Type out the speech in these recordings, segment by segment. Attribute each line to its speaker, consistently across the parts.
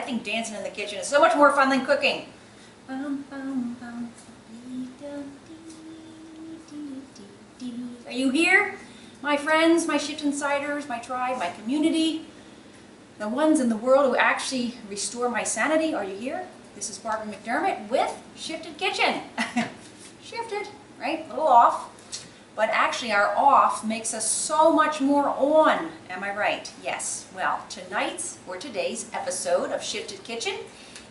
Speaker 1: think dancing in the kitchen is so much more fun than cooking. Are you here? My friends, my Shift Insiders, my tribe, my community, the ones in the world who actually restore my sanity, are you here? This is Barbara McDermott with Shifted Kitchen. Shifted, right? A little off. But actually our off makes us so much more on. Am I right? Yes. Well, tonight's or today's episode of Shifted Kitchen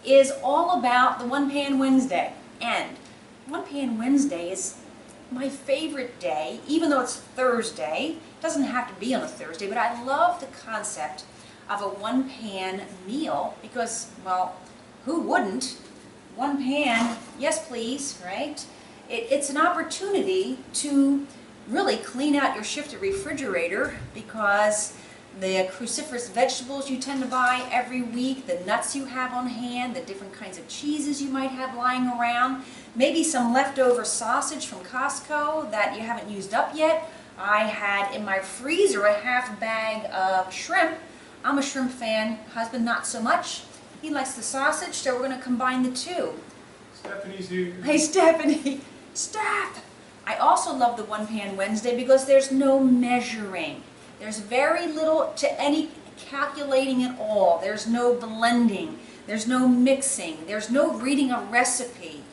Speaker 1: is all about the One Pan Wednesday. And One Pan Wednesday is my favorite day, even though it's Thursday. It doesn't have to be on a Thursday, but I love the concept of a one pan meal because, well, who wouldn't? One pan, yes please, right? It's an opportunity to really clean out your shifted refrigerator because the cruciferous vegetables you tend to buy every week, the nuts you have on hand, the different kinds of cheeses you might have lying around, maybe some leftover sausage from Costco that you haven't used up yet. I had in my freezer a half bag of shrimp. I'm a shrimp fan, husband not so much. He likes the sausage, so we're going to combine the two.
Speaker 2: Stephanie's here.
Speaker 1: Hey Stephanie, Steph! I also love the One Pan Wednesday because there's no measuring. There's very little to any calculating at all. There's no blending. There's no mixing. There's no reading a recipe.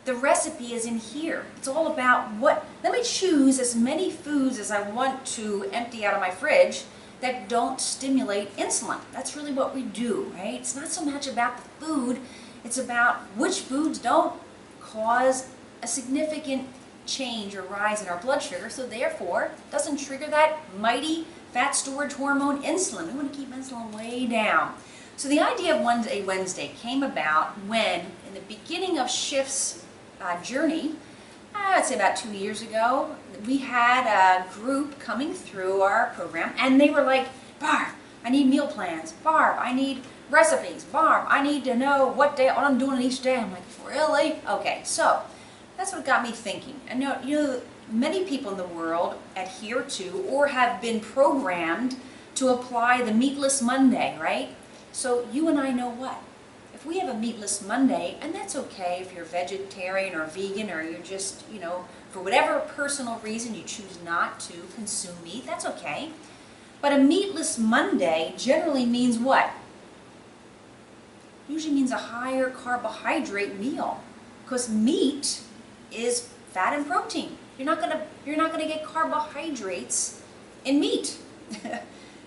Speaker 1: The recipe is in here. It's all about let me choose as many foods as I want to empty out of my fridge that don't stimulate insulin. That's really what we do, right? It's not so much about the food. It's about which foods don't cause a significant change or rise in our blood sugar, so therefore doesn't trigger that mighty fat storage hormone insulin. We want to keep insulin way down. So the idea of One Day Wednesday came about when, in the beginning of Shift's journey, I'd say about 2 years ago, we had a group coming through our program and they were like, Barb, I need meal plans. Barb, I need recipes. Barb, I need to know what I'm doing each day. I'm like, really? Okay, so that's what got me thinking. And you know, many people in the world adhere to or have been programmed to apply the meatless Monday, right? So you and I know what? If we have a meatless Monday, and that's okay if you're vegetarian or vegan or you're just, you know, for whatever personal reason you choose not to consume meat, that's okay. But a meatless Monday generally means what? Usually means a higher carbohydrate meal because meat is fat and protein. You're not gonna get carbohydrates in meat.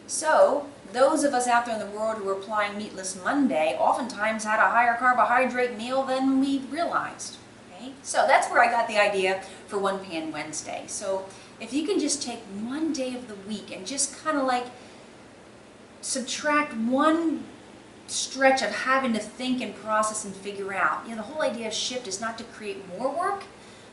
Speaker 1: So those of us out there in the world who are applying Meatless Monday oftentimes had a higher carbohydrate meal than we realized. Okay? So that's where I got the idea for One Pan Wednesday. So if you can just take one day of the week and just kind of like subtract one stretch of having to think and process and figure out. You know, the whole idea of Shift is not to create more work,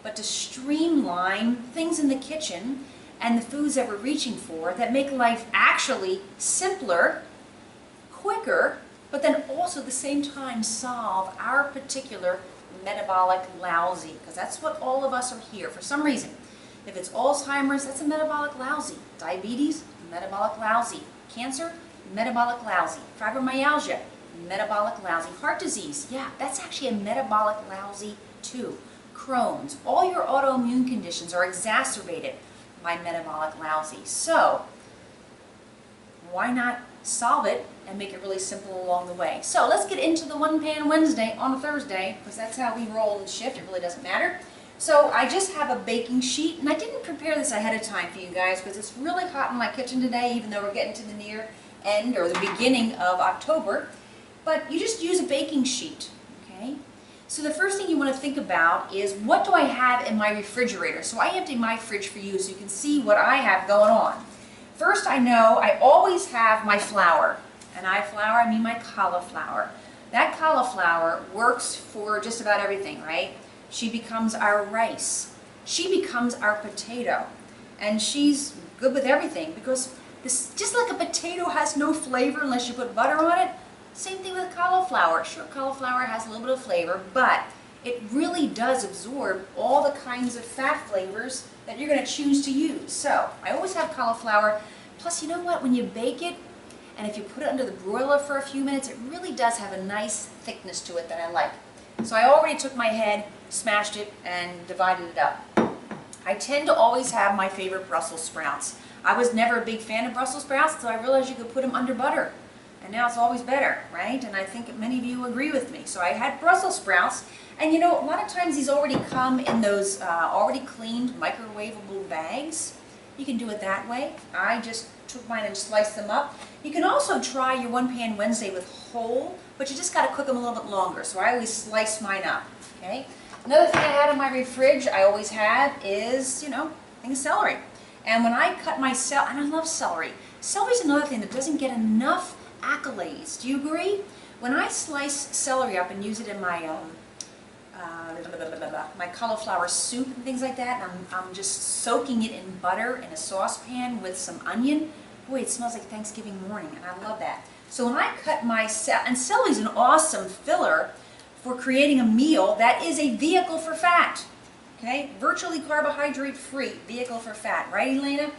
Speaker 1: but to streamline things in the kitchen and the foods that we're reaching for that make life actually simpler, quicker, but then also at the same time solve our particular metabolic lousy, because that's what all of us are here for some reason. If it's Alzheimer's, that's a metabolic lousy. Diabetes, metabolic lousy. Cancer, metabolic lousy. Fibromyalgia, metabolic lousy. Heart disease, yeah, that's actually a metabolic lousy too. Crohn's, all your autoimmune conditions are exacerbated by metabolic lousy. So why not solve it and make it really simple along the way? So let's get into the One Pan Wednesday on a Thursday, because that's how we roll and shift. It really doesn't matter. So I just have a baking sheet, and I didn't prepare this ahead of time for you guys because it's really hot in my kitchen today, even though we're getting to the near end or the beginning of October. But you just use a baking sheet, okay? So the first thing you want to think about is, what do I have in my refrigerator? So I empty my fridge for you so you can see what I have going on. First, I know I always have my flour. And flour, I mean my cauliflower. That cauliflower works for just about everything, right? She becomes our rice. She becomes our potato. And she's good with everything because this, just like a potato has no flavor unless you put butter on it, same thing with cauliflower. Sure, cauliflower has a little bit of flavor, but it really does absorb all the kinds of fat flavors that you're going to choose to use. So I always have cauliflower. Plus, you know what? When you bake it, And if you put it under the broiler for a few minutes, it really does have a nice thickness to it that I like. So I already took my head, smashed it, and divided it up. I tend to always have my favorite Brussels sprouts. I was never a big fan of Brussels sprouts until I realized you could put them under butter. And now it's always better, right? And I think many of you agree with me. So I had Brussels sprouts. And you know, a lot of times these already come in those already cleaned microwavable bags. You can do it that way. I just took mine and sliced them up. You can also try your One Pan Wednesday with whole, but you just got to cook them a little bit longer. So I always slice mine up, okay? Another thing I had in my fridge, I always have, is, you know, thing of celery. And when I cut my celery, and I love celery. Celery's another thing that doesn't get enough accolades. Do you agree? When I slice celery up and use it in my my cauliflower soup and things like that, and I'm just soaking it in butter in a saucepan with some onion, boy, it smells like Thanksgiving morning, and I love that. So when I cut my and celery's an awesome filler for creating a meal that is a vehicle for fat. Okay, virtually carbohydrate-free vehicle for fat, right, Elena?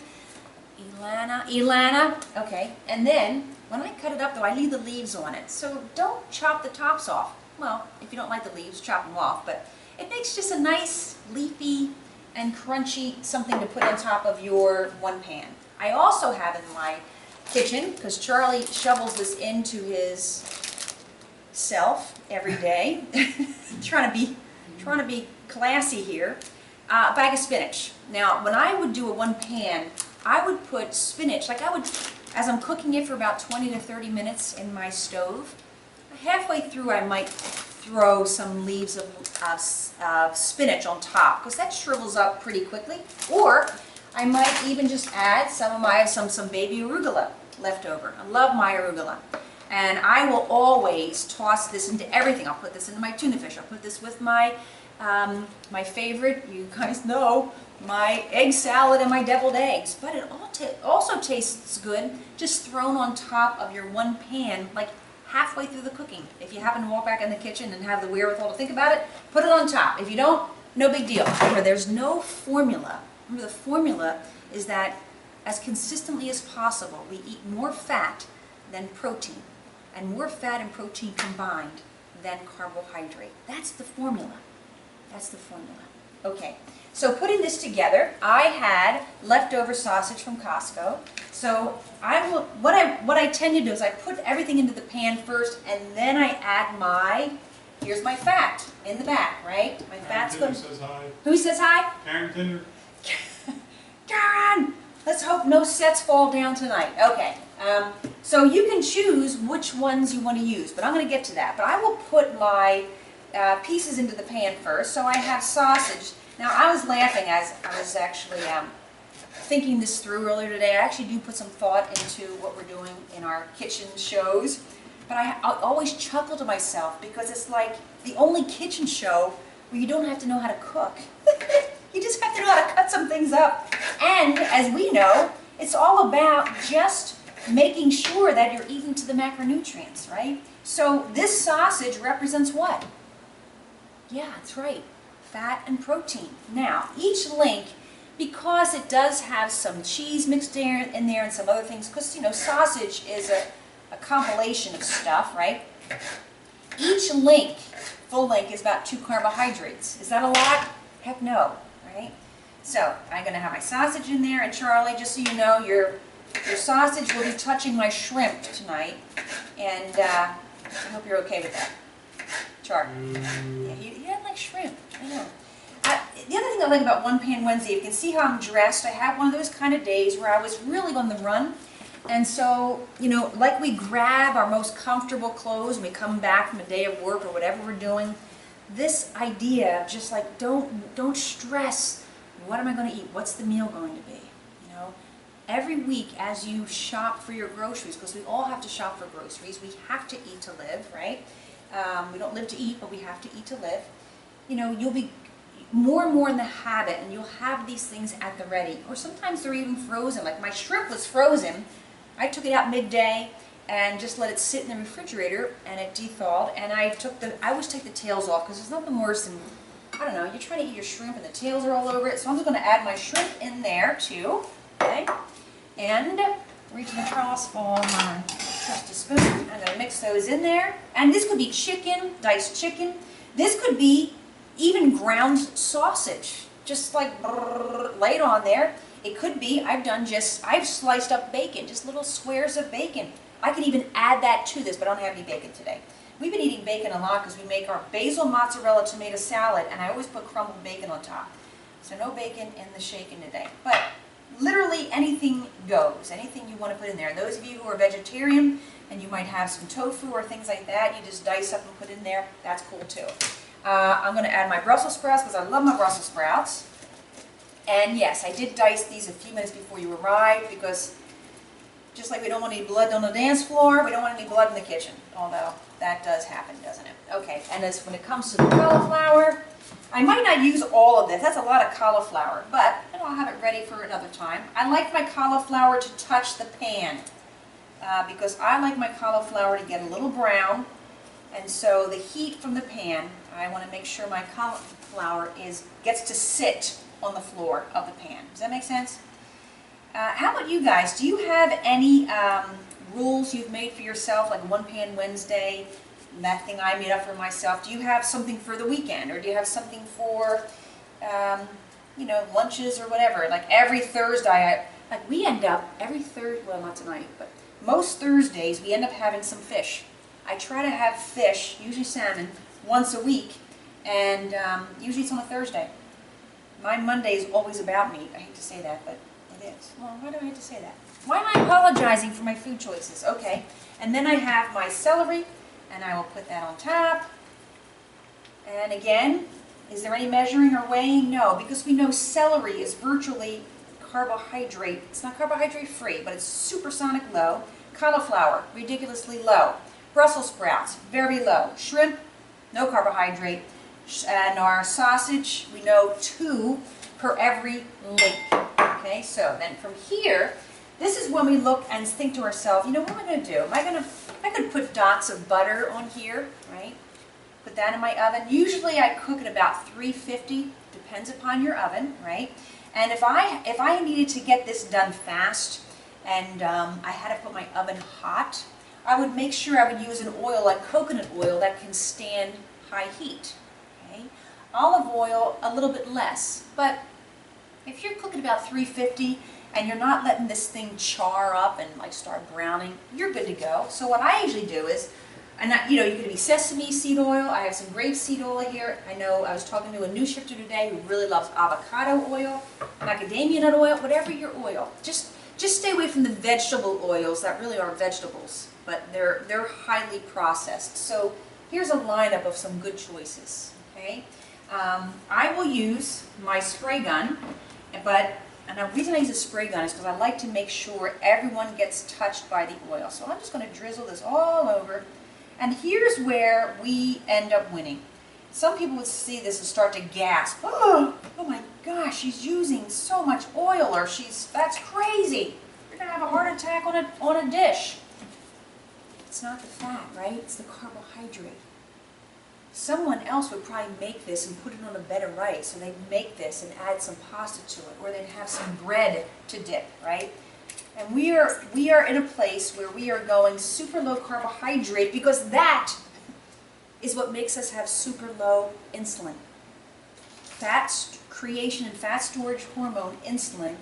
Speaker 1: Elana. Okay, and then when I cut it up, though, I leave the leaves on it. So don't chop the tops off. Well, if you don't like the leaves, chop them off. But it makes just a nice, leafy, and crunchy something to put on top of your one pan. I also have in my kitchen, because Charlie shovels this into his self every day, trying to be classy here, a bag of spinach. Now, when I would do a one pan, I would put spinach, like I would, as I'm cooking it for about 20 to 30 minutes in my stove, halfway through I might throw some leaves of spinach on top, because that shrivels up pretty quickly. Or I might even just add some baby arugula left over. I love my arugula. And I will always toss this into everything. I'll put this into my tuna fish. I'll put this with my my favorite, you guys know, my egg salad and my deviled eggs. But it also tastes good just thrown on top of your one pan, like halfway through the cooking. If you happen to walk back in the kitchen and have the wherewithal to think about it, put it on top. If you don't, no big deal. Remember, there's no formula. Remember, the formula is that as consistently as possible, we eat more fat than protein, and more fat and protein combined than carbohydrate. That's the formula. That's the formula. Okay, so putting this together, I had leftover sausage from Costco. So what I tend to do is I put everything into the pan first, and then I add here's my fat in the back, right? My fat's going.
Speaker 2: Says hi.
Speaker 1: Who says hi?
Speaker 2: Karen Tinder.
Speaker 1: Karen! Let's hope no sets fall down tonight. Okay, so you can choose which ones you want to use, but I'm going to get to that. But I will put my pieces into the pan first. So I have sausage. Now, I was laughing as I was actually thinking this through earlier today. I actually do put some thought into what we're doing in our kitchen shows. But I always chuckle to myself because it's like the only kitchen show where you don't have to know how to cook. You just have to know how to cut some things up. And as we know, it's all about just making sure that you're eating to the macronutrients, right? So this sausage represents what? Yeah, that's right. Fat and protein. Now, each link, because it does have some cheese mixed in there and some other things, because, you know, sausage is a compilation of stuff, right? Each link, full link, is about 2 carbohydrates. Is that a lot? Heck no, right? So, I'm going to have my sausage in there, and Charlie, just so you know, your sausage will be touching my shrimp tonight, and I hope you're okay with that. Charlie. Yeah, you didn't like shrimp, I know. The other thing I like about One Pan Wednesday, you can see how I'm dressed. I have one of those kind of days where I was really on the run. And so, you know, like we grab our most comfortable clothes when we come back from a day of work or whatever we're doing, this idea of just like, don't stress, what am I going to eat? What's the meal going to be? You know, every week as you shop for your groceries, because we all have to shop for groceries, we have to eat to live, right? We don't live to eat, but we have to eat to live. You know, you'll be more and more in the habit, and you'll have these things at the ready. Or sometimes they're even frozen. Like my shrimp was frozen. I took it out midday and just let it sit in the refrigerator, and it de-thawed. And I always take the tails off, because there's nothing worse than, I don't know, you're trying to eat your shrimp and the tails are all over it. So I'm just going to add my shrimp in there too. Okay? And reaching across for my Trusty spoon. I'm going to mix those in there. And this could be chicken, diced chicken. This could be even ground sausage. Just like lay it on there. It could be, I've sliced up bacon, just little squares of bacon. I could even add that to this, but I don't have any bacon today. We've been eating bacon a lot because we make our basil mozzarella tomato salad, and I always put crumbled bacon on top. So no bacon in the shaken today. But literally anything goes, anything you want to put in there. And those of you who are vegetarian and you might have some tofu or things like that, you just dice up and put in there. That's cool too. I'm going to add my Brussels sprouts because I love my Brussels sprouts. And yes, I did dice these a few minutes before you arrived because just like we don't want any blood on the dance floor, we don't want any blood in the kitchen. Although that does happen, doesn't it? Okay, and as when it comes to the cauliflower, I might not use all of this. That's a lot of cauliflower, but I'll have it ready for another time. I like my cauliflower to touch the pan because I like my cauliflower to get a little brown. And so the heat from the pan, I want to make sure my cauliflower gets to sit on the floor of the pan. Does that make sense? How about you guys? Do you have any rules you've made for yourself, like One Pan Wednesday, that thing I made up for myself? Do you have something for the weekend, or do you have something for, lunches or whatever? Like every Thursday, we end up every Thursday. Well, not tonight, but most Thursdays we end up having some fish. I try to have fish, usually salmon, once a week, and usually it's on a Thursday. My Monday is always about meat. I hate to say that, but it is. Well, why do I hate to say that? Why am I apologizing for my food choices? Okay, and then I have my celery, and I will put that on top. And again, is there any measuring or weighing? No, because we know celery is virtually carbohydrate. It's not carbohydrate free, but it's supersonic low. Cauliflower, ridiculously low. Brussels sprouts, very low. Shrimp, no carbohydrate. And our sausage, we know 2 per every link. Okay, so then from here, this is when we look and think to ourselves, what am I going to do? I could put dots of butter on here, right? Put that in my oven. Usually I cook at about 350, depends upon your oven, right? And if I needed to get this done fast and I had to put my oven hot, I would make sure I would use an oil like coconut oil that can stand high heat. Okay? Olive oil, a little bit less. But if you're cooking about 350 and you're not letting this thing char up and start browning, you're good to go. So what I usually do is, you could be sesame seed oil. I have some grapeseed oil here. I know I was talking to a new shifter today who really loves avocado oil, macadamia nut oil, whatever your oil. Just stay away from the vegetable oils that really are vegetables, but they're highly processed. So here's a lineup of some good choices. Okay, I will use my spray gun, and the reason I use a spray gun is because I like to make sure everyone gets touched by the oil. So I'm just going to drizzle this all over. And here's where we end up winning. Some people would see this and start to gasp. Oh my gosh, she's using so much oil, or that's crazy. You're going to have a heart attack on a dish. It's not the fat, right? It's the carbohydrate. Someone else would probably make this and put it on a bed of rice. So they'd make this and add some pasta to it, or they'd have some bread to dip, right? And we are in a place where we are going super low carbohydrate because that is what makes us have super low insulin. Fat creation and fat storage hormone, insulin,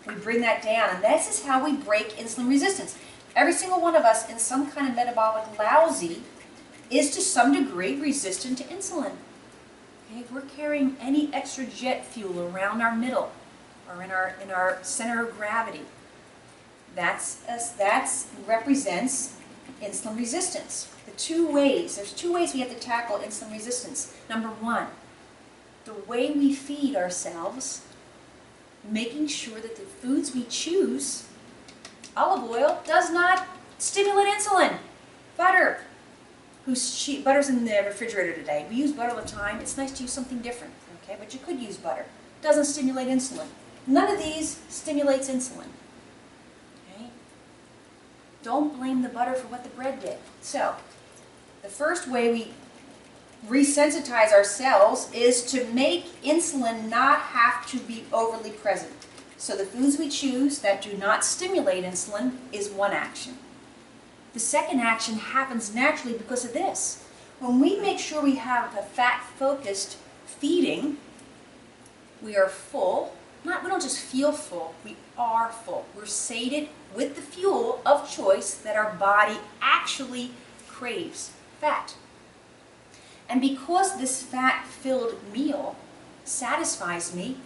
Speaker 1: we bring that down, and this is how we break insulin resistance. Every single one of us in some kind of metabolic lousy is to some degree resistant to insulin. Okay? If we're carrying any extra jet fuel around our middle or in our center of gravity, that represents insulin resistance. There's two ways we have to tackle insulin resistance. Number one, the way we feed ourselves, making sure that the foods we choose, olive oil does not stimulate insulin. Butter, butter's in the refrigerator today. We use butter all the time. It's nice to use something different, okay? But you could use butter. It doesn't stimulate insulin. None of these stimulates insulin. Don't blame the butter for what the bread did. So, the first way we resensitize ourselves is to make insulin not have to be overly present. So the foods we choose that do not stimulate insulin is one action. The second action happens naturally because of this. When we make sure we have a fat-focused feeding, we are full. We don't just feel full, we are full. We're sated with the fuel of choice that our body actually craves, fat. And because this fat-filled meal satisfies me,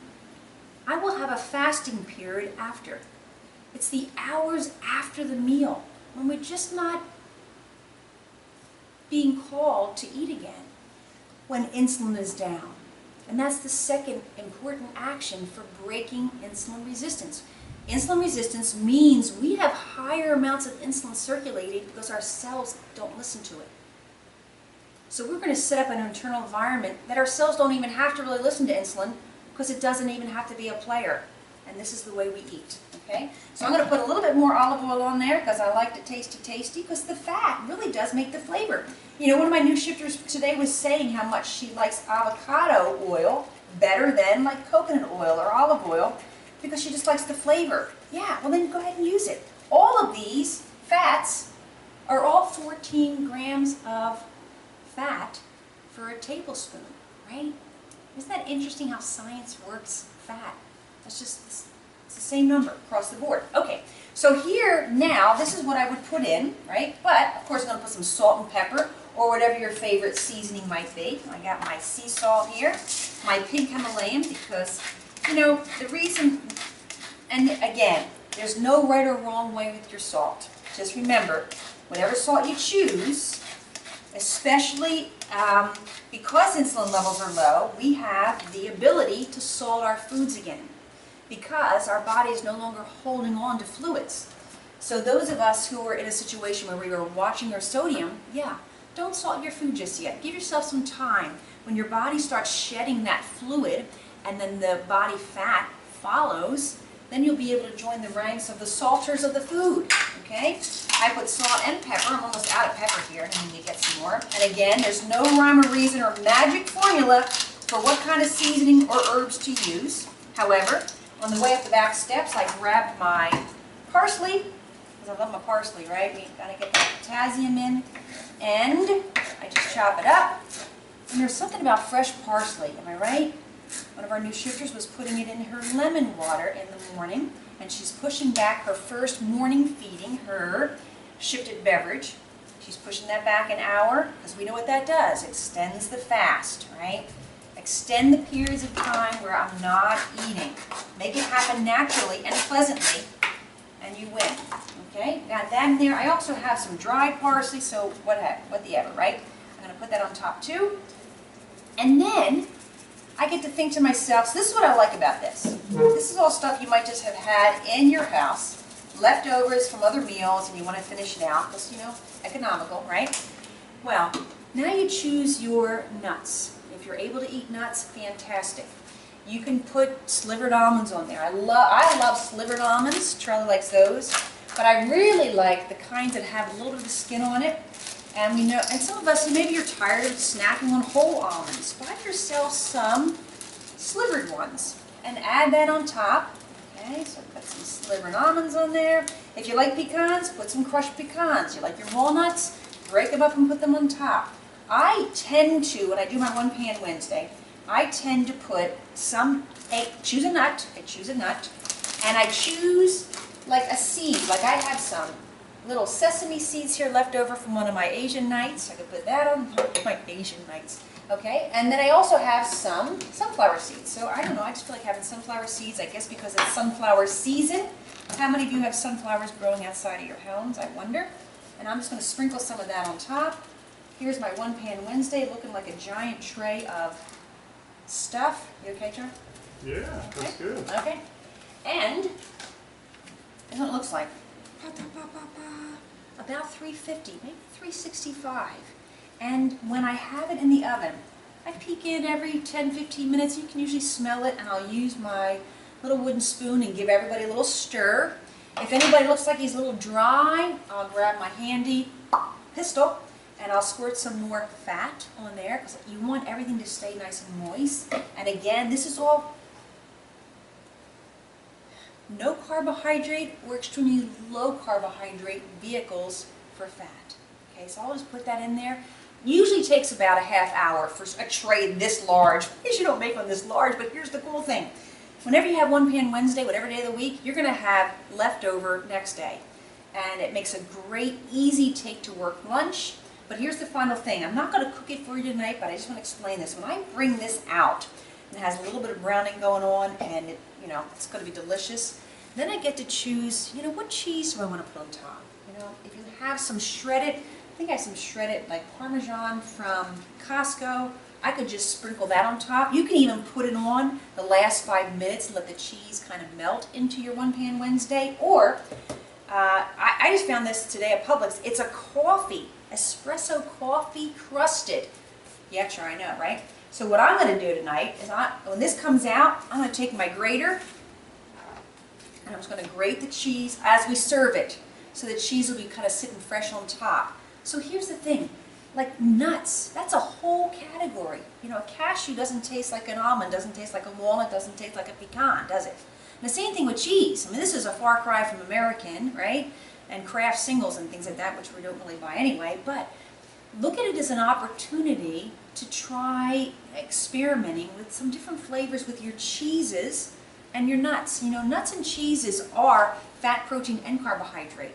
Speaker 1: I will have a fasting period after. It's the hours after the meal when we're just not being called to eat again, when insulin is down. And that's the second important action for breaking insulin resistance. Insulin resistance means we have higher amounts of insulin circulating because our cells don't listen to it. So we're going to set up an internal environment that our cells don't even have to really listen to insulin because it doesn't even have to be a player. And this is the way we eat. Okay? So I'm going to put a little bit more olive oil on there because I like it tasty because the fat really does make the flavor. You know, one of my new shifters today was saying how much she likes avocado oil better than like coconut oil or olive oil because she just likes the flavor. Yeah, well then go ahead and use it. All of these fats are all 14 grams of fat for a tablespoon, right? Isn't that interesting how science works? Fat. That's just, it's the same number across the board. Okay, so here now, this is what I would put in, right? But, of course, I'm going to put some salt and pepper, or whatever your favorite seasoning might be. I got my sea salt here, my pink Himalayan, because, you know, the reason, and again, there's no right or wrong way with your salt. Just remember, whatever salt you choose, especially because insulin levels are low, we have the ability to salt our foods again because our body is no longer holding on to fluids. So those of us who are in a situation where we are watching our sodium, yeah, don't salt your food just yet. Give yourself some time. When your body starts shedding that fluid and then the body fat follows, then you'll be able to join the ranks of the salters of the food, okay? I put salt and pepper. I'm almost out of pepper here. I need to get some more. And again, there's no rhyme or reason or magic formula for what kind of seasoning or herbs to use. However, on the way up the back steps, I grabbed my parsley, because I love my parsley, right? We gotta get that potassium in. And I just chop it up. And there's something about fresh parsley, am I right? One of our new shifters was putting it in her lemon water in the morning, and she's pushing back her first morning feeding, her shifted beverage. She's pushing that back an hour, because we know what that does. It extends the fast, right? Extend the periods of time where I'm not eating. Make it happen naturally and pleasantly, and you win. Okay, got that in there. I also have some dried parsley, so whatever, right? I'm going to put that on top too. And then I get to think to myself, so this is what I like about this. This is all stuff you might just have had in your house, leftovers from other meals, and you want to finish it out because, you know, economical, right? Well, now you choose your nuts. If you're able to eat nuts, fantastic. You can put slivered almonds on there. I love slivered almonds. Charlie likes those. But I really like the kinds that have a little bit of skin on it. And we know, and some of us, maybe you're tired of snacking on whole almonds. Buy yourself some slivered ones and add that on top. Okay, so put some slivered almonds on there. If you like pecans, put some crushed pecans. You like your walnuts, break them up and put them on top. I tend to, when I do my One Pan Wednesday, I tend to put some, choose a nut, and I choose like a seed. Like I have some little sesame seeds here left over from one of my Asian nights. I could put that on my Asian nights. Okay, and then I also have some sunflower seeds. So I don't know, I just feel like having sunflower seeds, I guess because it's sunflower season. How many of you have sunflowers growing outside of your homes, I wonder? And I'm just going to sprinkle some of that on top. Here's my One Pan Wednesday looking like a giant tray of stuff. You okay, John?
Speaker 2: Yeah, okay. That's good.
Speaker 1: Okay. And this is what it looks like. About 350, maybe 365. And when I have it in the oven, I peek in every 10-15 minutes. You can usually smell it, and I'll use my little wooden spoon and give everybody a little stir. If anybody looks like he's a little dry, I'll grab my handy pistol and I'll squirt some more fat on there because you want everything to stay nice and moist. And again, this is all no carbohydrate or extremely low carbohydrate vehicles for fat. Okay, so I'll just put that in there. Usually takes about a half hour for a tray this large. Because you don't make one this large, but here's the cool thing. Whenever you have One Pan Wednesday, whatever day of the week, you're going to have leftover next day. And it makes a great, easy take-to-work lunch. But here's the final thing. I'm not going to cook it for you tonight, but I just want to explain this. When I bring this out, it has a little bit of browning going on, and it, it's going to be delicious. Then I get to choose, what cheese do I want to put on top? If you have some shredded, I think I have some shredded like Parmesan from Costco. I could just sprinkle that on top. You can even put it on the last 5 minutes and let the cheese kind of melt into your One Pan Wednesday. Or, I just found this today at Publix. It's a coffee, espresso coffee crusted. Yeah, sure, I know, right? So what I'm going to do tonight is, when this comes out, I'm going to take my grater, and I'm just going to grate the cheese as we serve it. So the cheese will be kind of sitting fresh on top. So here's the thing, like nuts, that's a whole category. A cashew doesn't taste like an almond, doesn't taste like a walnut, doesn't taste like a pecan, does it? And the same thing with cheese. I mean, this is a far cry from American, right? And Kraft singles and things like that, which we don't really buy anyway. But look at it as an opportunity to try experimenting with some different flavors with your cheeses and your nuts. Nuts and cheeses are fat, protein, and carbohydrate.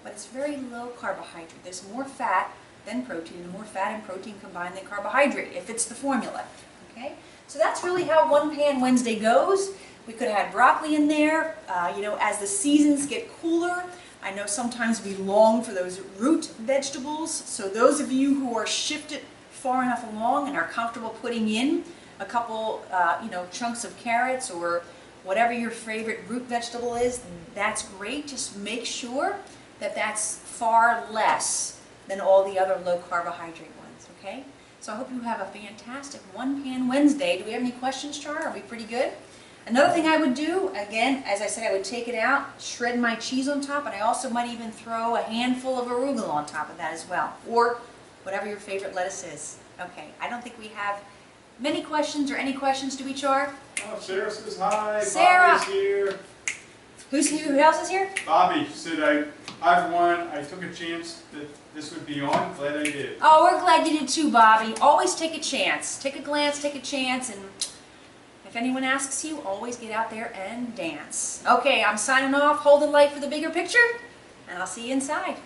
Speaker 1: But it's very low carbohydrate. There's more fat than protein, and more fat and protein combined than carbohydrate, if it's the formula. Okay? So that's really how One Pan Wednesday goes. We could have had broccoli in there. As the seasons get cooler, I know sometimes we long for those root vegetables. So those of you who are shifted far enough along and are comfortable putting in a couple, chunks of carrots or whatever your favorite root vegetable is, that's great. Just make sure that that's far less than all the other low carbohydrate ones, okay? So I hope you have a fantastic One Pan Wednesday. Do we have any questions, Char? Are we pretty good? Another thing I would do, again, as I said, I would take it out, shred my cheese on top, and I also might even throw a handful of arugula on top of that as well, or whatever your favorite lettuce is. Okay, I don't think we have many questions or any questions, do we, Char?
Speaker 2: Oh, Sarah says hi.
Speaker 1: Sarah!
Speaker 2: Bobby's here.
Speaker 1: Who else is here?
Speaker 2: Bobby said, I've won. I took a chance that this would be on. Glad I did.
Speaker 1: Oh, we're glad you did too, Bobby. Always take a chance. Take a glance, take a chance, and if anyone asks you, always get out there and dance. Okay, I'm signing off. Hold the light for the bigger picture, and I'll see you inside.